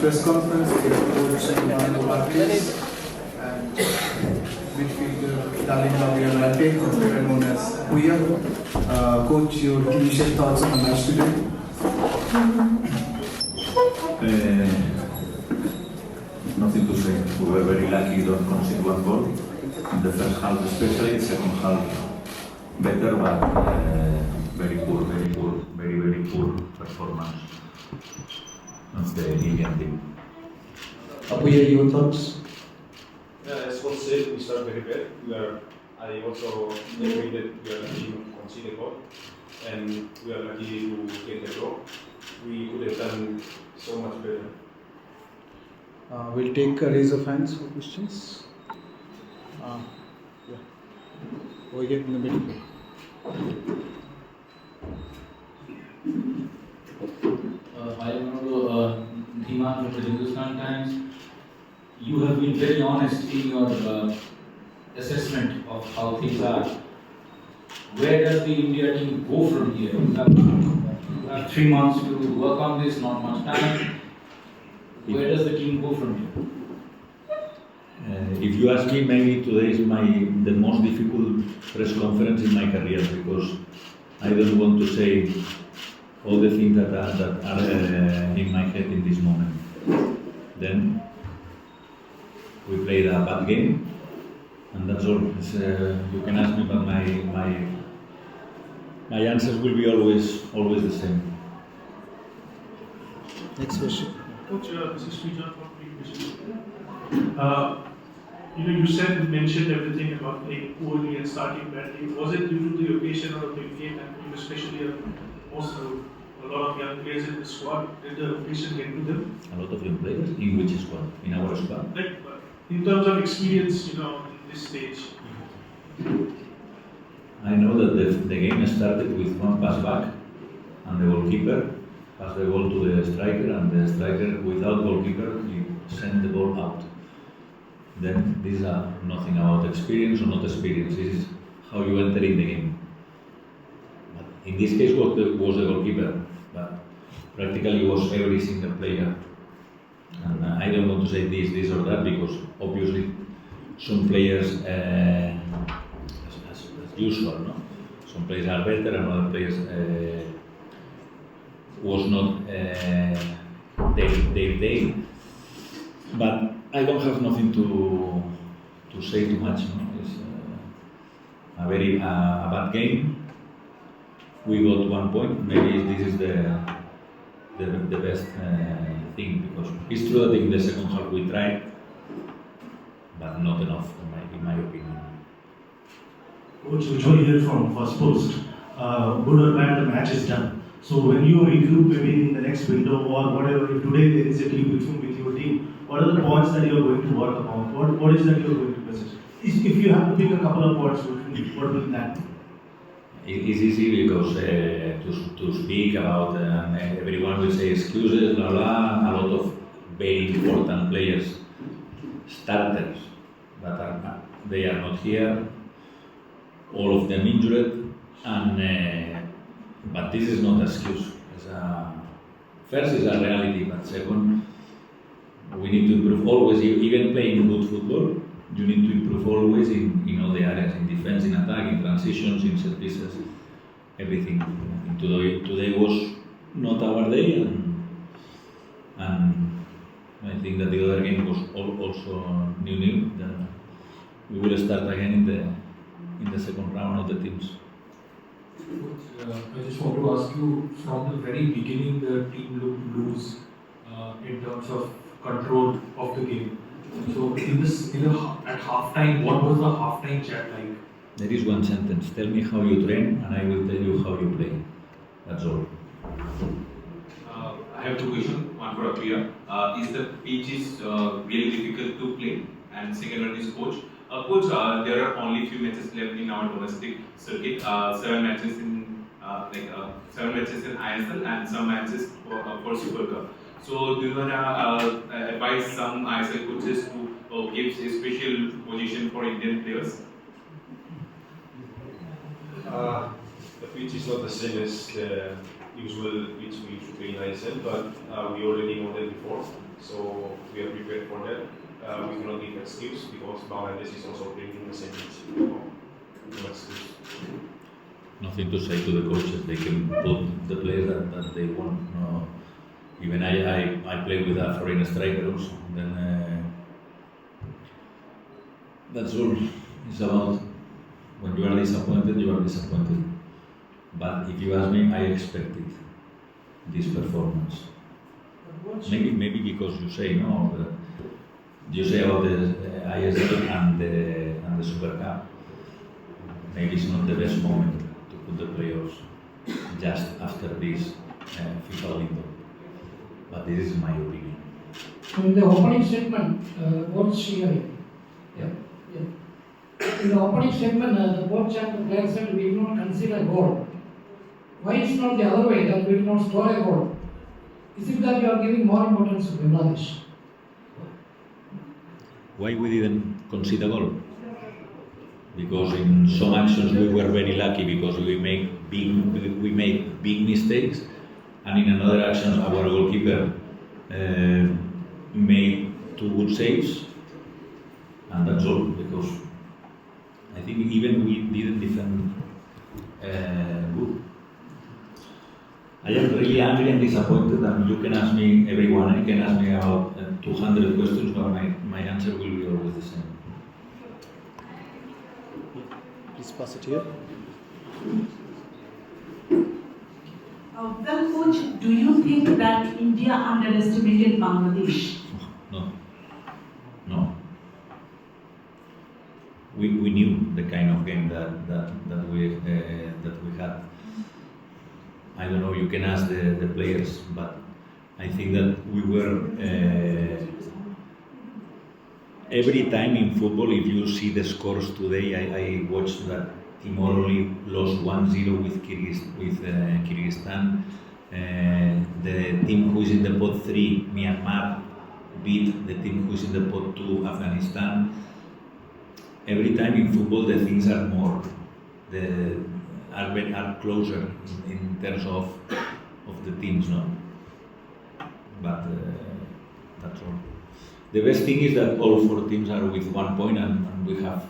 press conference with Coach Manolo Márquez and midfielder Darling Jawaharlal, better known as Apuia. Coach, your initial thoughts on the match today? Nothing to say. We were very lucky to concede one goal in the first half, especially. The second half better, but very poor, very poor performance of the Indian team. Apuia, your thoughts? As was said, we start very bad. I also agree that we are lucky to concede a goal, and we are lucky to get the draw. We could have done so much better. We'll take a raise of hands for questions. Yeah. Over here in the middle. Hi Manolo, Dhiman from the Hindustan Times. You have been very honest in your assessment of how things are. Where does the India team go from here? You have 3 months to work on this, not much time. Where does the team go from here? If you ask me, maybe today is the most difficult press conference in my career, because I don't want to say all the things that are in my head in this moment. Then we played a bad game, and that's all. You can ask me, but my answers will be always the same. Next question. Coach, this is Srijan from Prevision. You mentioned everything about playing poorly and starting badly. Was it due to the occasion or the big game, and especially a lot of young players in the squad? Did the occasion get to them? A lot of young players? In which squad? In our squad? Like, in terms of experience, in this stage. I know that the game started with one pass back, and the goalkeeper passed the ball to the striker, and the striker, without goalkeeper, he sent the ball out. Then this is nothing about experience or not experience. This is how you enter in the game. But in this case, was the goalkeeper, but practically was every single player. And I don't want to say this or that, because obviously some players, as usual, no? Some players are better and other players was not their day. But I don't have nothing to say too much. No? It's a bad game. We got 1 point. Maybe this is the best thing, because it's true that in the second half we tried, but not enough, in my opinion. Coach, Ujjwal here from First Post. Good or bad, the match is done. So when you regroup maybe in the next window or whatever, if today there is a team between with your team, what are the points that you are going to work upon? What is that you are going to message? If you have to pick a couple of points, what will that be? It's easy because to speak about everyone will say excuses, blah blah. A lot of very important players, starters, but they are not here. All of them injured, and but this is not an excuse. First is a reality, but second, we need to improve always. Even playing good football, you need to improve always in all the areas, in defense, in attack, in transitions, in set pieces, everything. Today was not our day, and I think that the other game was also new. Then we will start again in the second round of the teams. I just want to ask you, from the very beginning the team looked loose in terms of control of the game. So at halftime, what was the halftime chat like? There is one sentence: tell me how you train and I will tell you how you play. That's all. I have 2 questions, one for Apuia. Is the pitch really difficult to play? And second one is coach. Coach, there are only few matches left in our domestic circuit. 7 matches in 7 matches in ISL and some matches for Super Cup. So do you want to advise some ISL coaches to give a special position for Indian players? The pitch is not the same as the usual pitch we used to play in ISL, but we already know that before. So we are prepared for that. We cannot give excuse because Bangladesh is also playing in the same pitch. No excuse. Nothing to say to the coaches. They can put the players that they want. No. Even I play with a foreign striker also. Then that's all. It's about when you are disappointed, you are disappointed. But if you ask me, I expected this performance. Maybe because you say no. You say about the ISL and the Super Cup. Maybe it's not the best moment to put the playoffs just after this FIFA window. But this is my opinion. In the opening statement, coach Shillong. In the opening statement, the coach and the player said we will not concede a goal. Why is not the other way that we will not score a goal? Is it that you are giving more importance to Bangladesh? Why we didn't concede a goal? Because in some actions we were very lucky because we made big mistakes, and in another actions our goalkeeper made 2 good saves, and that's all. Because I think even we didn't defend good. I am really angry and disappointed, and you can ask me, everyone, you can ask me about 200 questions, but my answer will be always the same. Please pass it here. Well, coach, do you think that India underestimated Bangladesh? No. We knew the kind of game that we had. I don't know. You can ask the players, but I think that we were every time in football. If you see the scores today, I watched that Timor only lost 1-0 with Kyrgyzstan. The team who is in the pot 3, Myanmar, beat the team who is in the pot 2, Afghanistan. Every time in football, the things are more, are closer in terms of the teams, no. But that's all. The best thing is that all 4 teams are with 1 point, and we have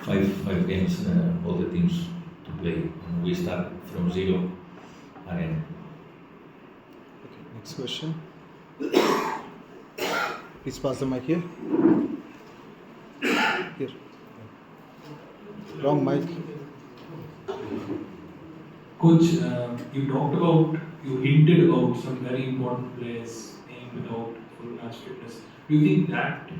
five games, all the teams to play, and we start from 0 again. Okay, next question. Please pass the mic here. Here. Wrong mic. Coach, you hinted about some very important players playing without full match fitness. Do you think that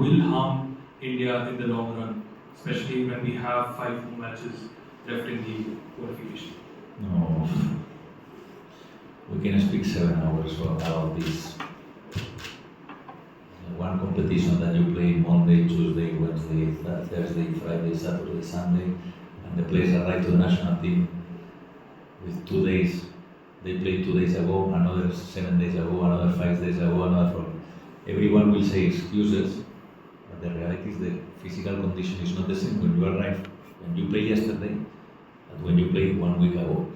will harm India in the long run, especially when we have 5 more matches left in the qualification? No, we can speak 7 hours about this. One competition that you play Monday, Tuesday, Wednesday, Thursday, Friday, Saturday, Sunday, and the players arrive to the national team with 2 days. They played 2 days ago, another 7 days ago, another 5 days ago, another 4. Everyone will say excuses, but the reality is the physical condition is not the same when you arrive, when you play yesterday, and when you played 1 week ago.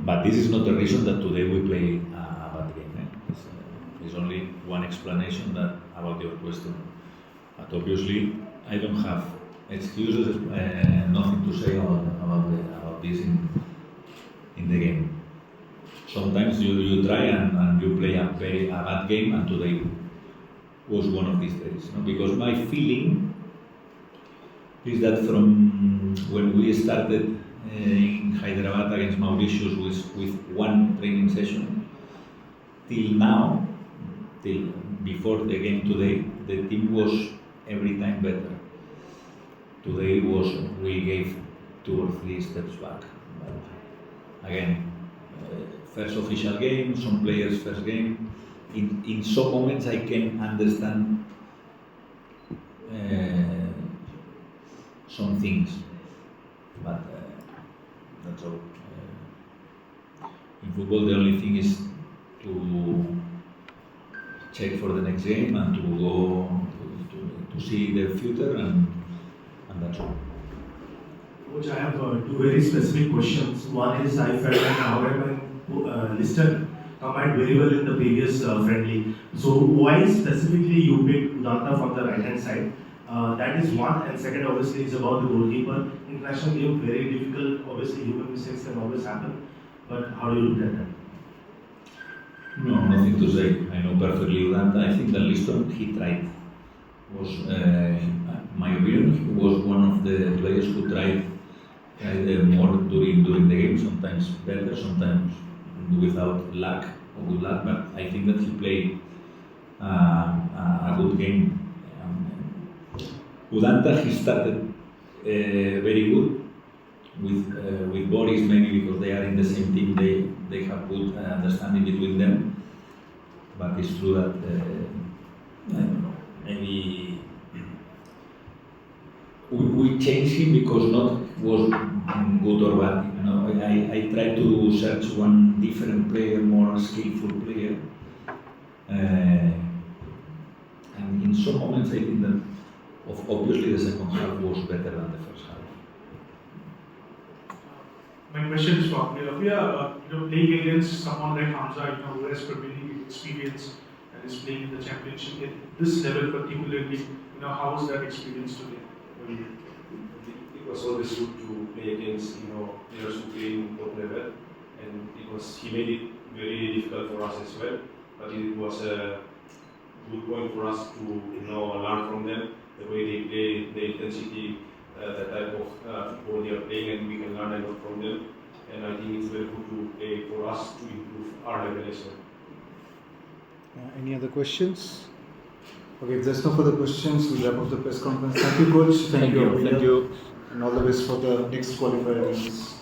But this is not the reason that today we play a bad game. There's only one explanation about your question. But obviously, I don't have excuses, nothing to say about this in the game. Sometimes you try and you play a bad game, and today was one of these days. Because my feeling is that from when we started in Hyderabad against Mauritius with 1 training session, till now, till before the game today, the team was every time better. Today we gave 2 or 3 steps back. But again, first official game, some players' first game. In some moments I can understand some things, but that's all. In football, the only thing is to check for the next game and to go to see the future, and that's all. Coach, I have 2 very specific questions. One is, I felt that however listed combined very well in the previous friendly. So why specifically you picked Udanta from the right hand side? That is one, and second obviously is about the goalkeeper. International game very difficult. Obviously human mistakes can always happen, but how do you look at that? No, nothing to say. I know perfectly Udanta. I think that Liston he tried. Was my opinion, he was one of the players who tried more during the game. Sometimes better, sometimes without luck or good luck. But I think that he played a good game. Udanta he started very good with Boris, maybe because they are in the same team. They have good understanding between them. But it's true that I don't know, maybe we changed him because not was good or bad. You know, I tried to search one different player, more skillful player, and in some moments I think that obviously the second half was better than the first half. My question is for Apuia. Playing against someone like Hamza, who has Premier League experience and is playing in the Championship at this level particularly, how was that experience today? It was always good to play against players who play in top level, and he made it very difficult for us as well. But it was a good point for us to learn from them, the way they play, the intensity, the type of football they are playing, and we can learn a lot from them. And I think it's very good to play for us to improve our level as well. Any other questions? Okay, if there's no further questions, we'll wrap up the press conference. Thank you, Coach. Thank you. Thank you. And all the best for the next qualifier games.